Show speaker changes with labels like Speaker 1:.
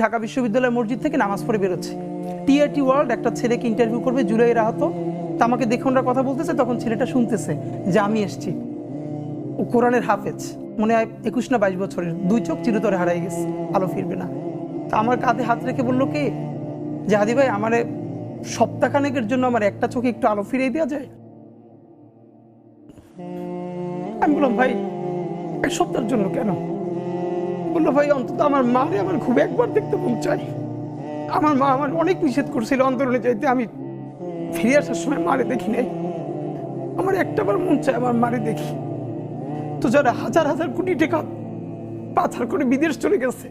Speaker 1: ঢাকা বিশ্ববিদ্যালয় মসজিদ থেকে নামাজ পড়ে বেরোচ্ছে। টিআরটি ওয়ার্ল্ড একটা ছেলেকে ইন্টারভিউ করবে জুলাইয়ের আহত। তা আমাকে দেখে ওরা কথা বলতেছে, তখন ছেলেটা শুনতেছে যে আমি এসছি। ও কোরআনের হাফেজ, মনে হয় 21 না 22 বছরের, 2 চোখ চিরতরে হারাই গেছে, আলো ফিরবে না। তা আমার কাঁধে হাত রেখে বললো কি যে হাদি ভাই, আমার সপ্তাহখানেকের জন্য আমার একটা চোখে একটু আলো ফিরিয়ে দেওয়া যায়? আমি বললাম ভাই 1 সপ্তাহের জন্য কেন? বললো ভাই অন্তত আমার মারে আমার খুব একবার দেখতে মন চাই। আমার মা আমার অনেক নিষেধ করছিল অন্তরণে যাইতে, আমি ফিরে আসার সময় মারে দেখি নাই। আমার একটাবার মন চায় আমার মারে দেখি। তো যারা হাজার হাজার কোটি টাকা পাচার করে বিদেশ চলে গেছে,